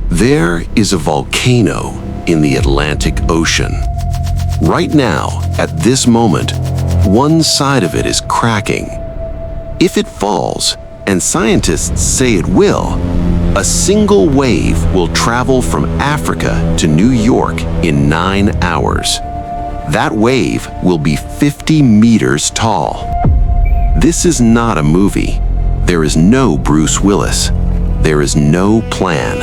There is a volcano in the Atlantic Ocean. Right now, at this moment, one side of it is cracking. If it falls, and scientists say it will, a single wave will travel from Africa to New York in 9 hours. That wave will be 50 meters tall. This is not a movie. There is no Bruce Willis. There is no plan.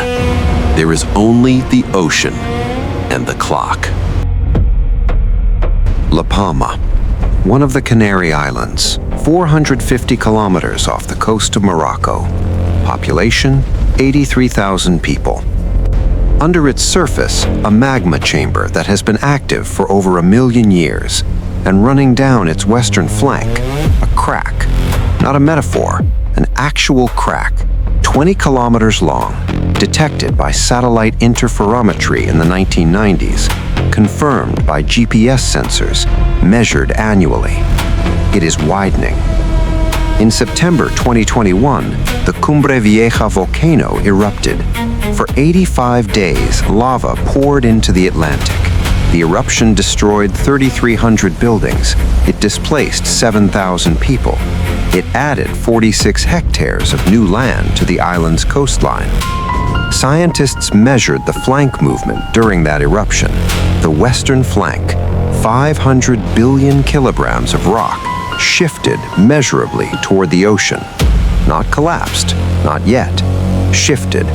There is only the ocean and the clock. La Palma, one of the Canary Islands, 450 kilometers off the coast of Morocco. Population, 83,000 people. Under its surface, a magma chamber that has been active for over 1 million years, and running down its western flank, a crack. Not a metaphor, an actual crack, 20 kilometers long, detected by satellite interferometry in the 1990s, confirmed by GPS sensors, measured annually. It is widening. In September 2021, the Cumbre Vieja volcano erupted. For 85 days, lava poured into the Atlantic. The eruption destroyed 3,300 buildings. It displaced 7,000 people. It added 46 hectares of new land to the island's coastline. Scientists measured the flank movement during that eruption. The western flank, 500 billion kilograms of rock, shifted measurably toward the ocean. Not collapsed, not yet, shifted.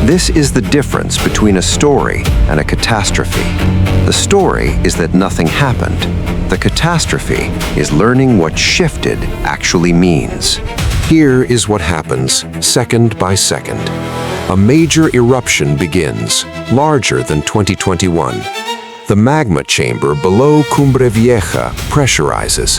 This is the difference between a story and a catastrophe. The story is that nothing happened. The catastrophe is learning what shifted actually means. Here is what happens, second by second. A major eruption begins, larger than 2021. The magma chamber below Cumbre Vieja pressurizes.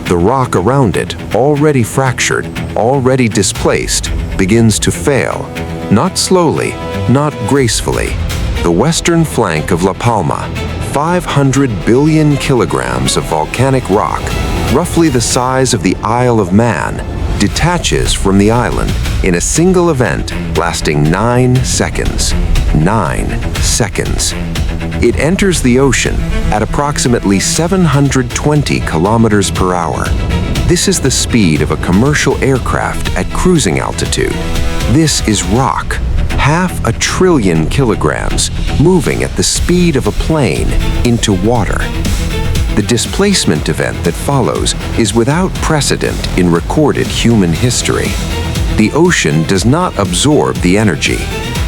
The rock around it, already fractured, already displaced, begins to fail. Not slowly, not gracefully. The western flank of La Palma, 500 billion kilograms of volcanic rock, roughly the size of the Isle of Man, detaches from the island in a single event lasting 9 seconds. 9 seconds. It enters the ocean at approximately 720 kilometers per hour. This is the speed of a commercial aircraft at cruising altitude. This is rock, 500 billion kilograms, moving at the speed of a plane into water. The displacement event that follows is without precedent in recorded human history. The ocean does not absorb the energy.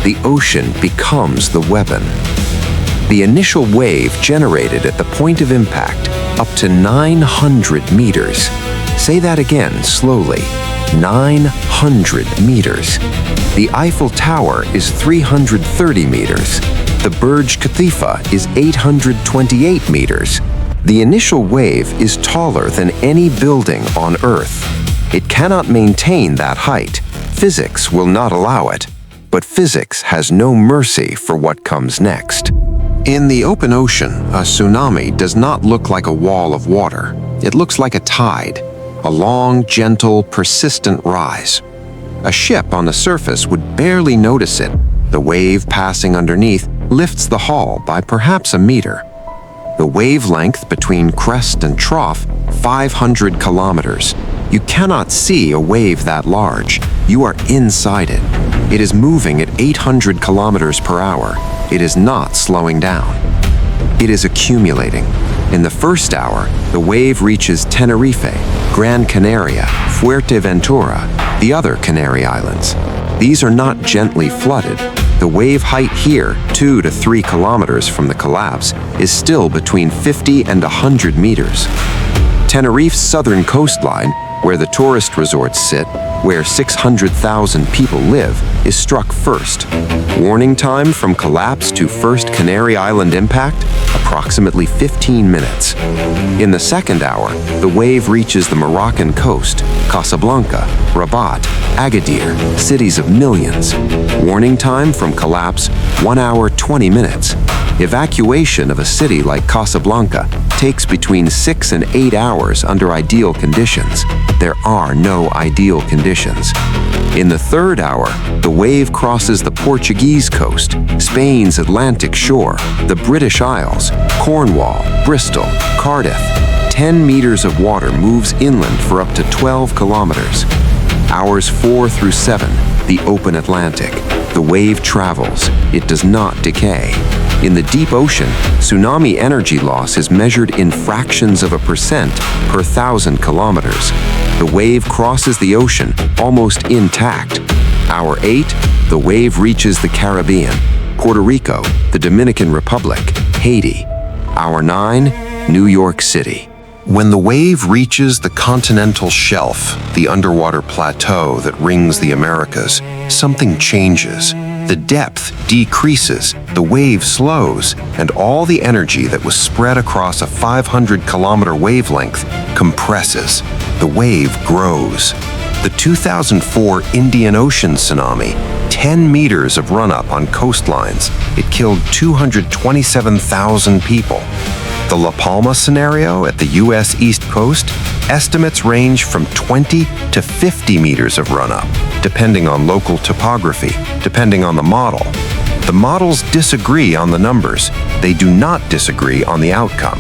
The ocean becomes the weapon. The initial wave generated at the point of impact up to 900 meters. Say that again slowly. 900 meters. The Eiffel Tower is 330 meters. The Burj Khalifa is 828 meters. The initial wave is taller than any building on Earth. It cannot maintain that height. Physics will not allow it. But physics has no mercy for what comes next. In the open ocean, a tsunami does not look like a wall of water. It looks like a tide, a long, gentle, persistent rise. A ship on the surface would barely notice it. The wave passing underneath lifts the hull by perhaps a meter. The wavelength between crest and trough, 500 kilometers. You cannot see a wave that large. You are inside it. It is moving at 800 kilometers per hour. It is not slowing down. It is accumulating. In the first hour, the wave reaches Tenerife, Gran Canaria, Fuerteventura, the other Canary Islands. These are not gently flooded. The wave height here, 2 to 3 kilometers from the collapse, is still between 50 and 100 meters. Tenerife's southern coastline, where the tourist resorts sit, where 600,000 people live, is struck first. Warning time from collapse to first Canary Island impact, approximately 15 minutes. In the second hour, the wave reaches the Moroccan coast, Casablanca, Rabat, Agadir, cities of millions. Warning time from collapse, 1 hour 20 minutes. Evacuation of a city like Casablanca takes between 6 and 8 hours under ideal conditions. There are no ideal conditions. In the third hour, the wave crosses the Portuguese coast, Spain's Atlantic shore, the British Isles, Cornwall, Bristol, Cardiff. 10 meters of water moves inland for up to 12 kilometers. Hours 4 through 7, the open Atlantic. The wave travels. It does not decay. In the deep ocean, tsunami energy loss is measured in fractions of a percent per 1,000 kilometers. The wave crosses the ocean almost intact. Hour 8, the wave reaches the Caribbean, Puerto Rico, the Dominican Republic, Haiti. Hour 9, New York City. When the wave reaches the continental shelf, the underwater plateau that rings the Americas, something changes. The depth decreases, the wave slows, and all the energy that was spread across a 500-kilometer wavelength compresses. The wave grows. The 2004 Indian Ocean tsunami, 10 meters of run-up on coastlines. It killed 227,000 people. The La Palma scenario at the U.S. East Coast, estimates range from 20 to 50 meters of run-up, depending on local topography, depending on the model. The models disagree on the numbers. They do not disagree on the outcome.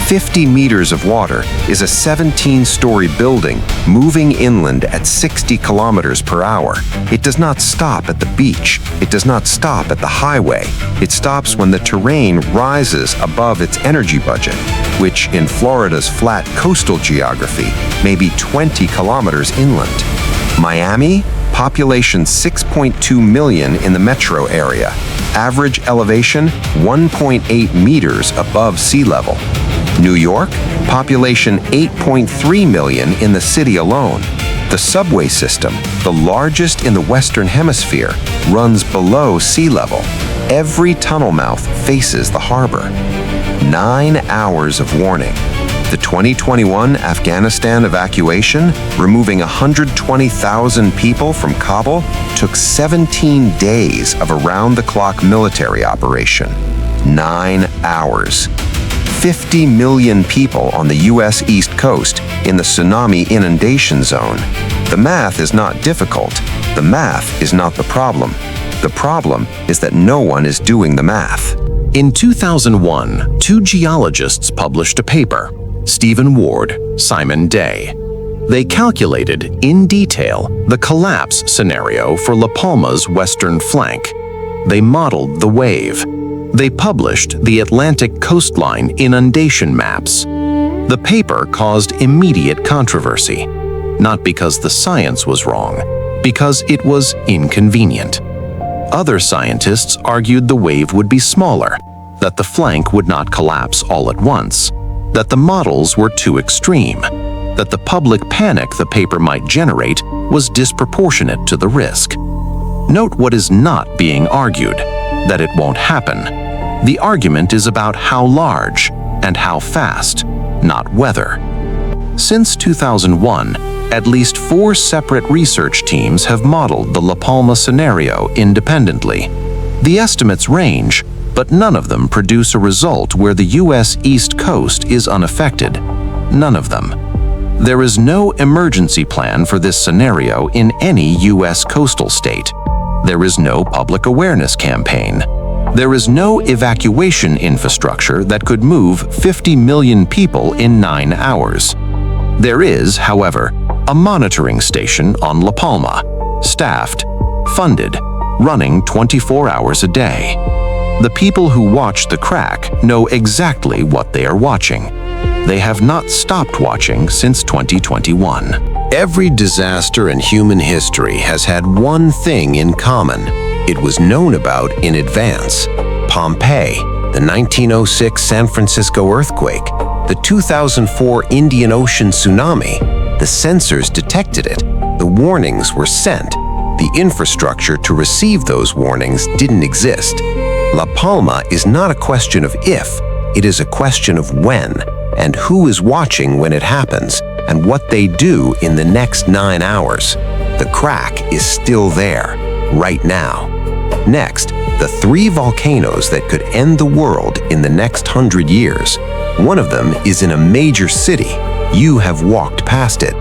50 meters of water is a 17-story building moving inland at 60 kilometers per hour. It does not stop at the beach. It does not stop at the highway. It stops when the terrain rises above its energy budget, which in Florida's flat coastal geography may be 20 kilometers inland. Miami, population 6.2 million in the metro area. Average elevation 1.8 meters above sea level. New York, population 8.3 million in the city alone. The subway system, the largest in the Western Hemisphere, runs below sea level. Every tunnel mouth faces the harbor. 9 hours of warning. The 2021 Afghanistan evacuation, removing 120,000 people from Kabul, took 17 days of around-the-clock military operation. 9 hours. 50 million people on the U.S. East Coast in the tsunami inundation zone. The math is not difficult. The math is not the problem. The problem is that no one is doing the math. In 2001, 2 geologists published a paper, Stephen Ward, Simon Day. They calculated in detail the collapse scenario for La Palma's western flank. They modeled the wave. They published the Atlantic coastline inundation maps. The paper caused immediate controversy, not because the science was wrong, because it was inconvenient. Other scientists argued the wave would be smaller, that the flank would not collapse all at once, that the models were too extreme, that the public panic the paper might generate was disproportionate to the risk. Note what is not being argued, that it won't happen. The argument is about how large and how fast, not whether. Since 2001, at least 4 separate research teams have modeled the La Palma scenario independently. The estimates range, but none of them produce a result where the U.S. East Coast is unaffected. None of them. There is no emergency plan for this scenario in any U.S. coastal state. There is no public awareness campaign. There is no evacuation infrastructure that could move 50 million people in 9 hours. There is, however, a monitoring station on La Palma, staffed, funded, running 24 hours a day. The people who watch the crack know exactly what they are watching. They have not stopped watching since 2021. Every disaster in human history has had one thing in common. It was known about in advance. Pompeii, the 1906 San Francisco earthquake, the 2004 Indian Ocean tsunami. The sensors detected it. The warnings were sent. The infrastructure to receive those warnings didn't exist. La Palma is not a question of if, it is a question of when, and who is watching when it happens, and what they do in the next 9 hours. The crack is still there, right now. Next, the 3 volcanoes that could end the world in the next 100 years. One of them is in a major city. You have walked past it.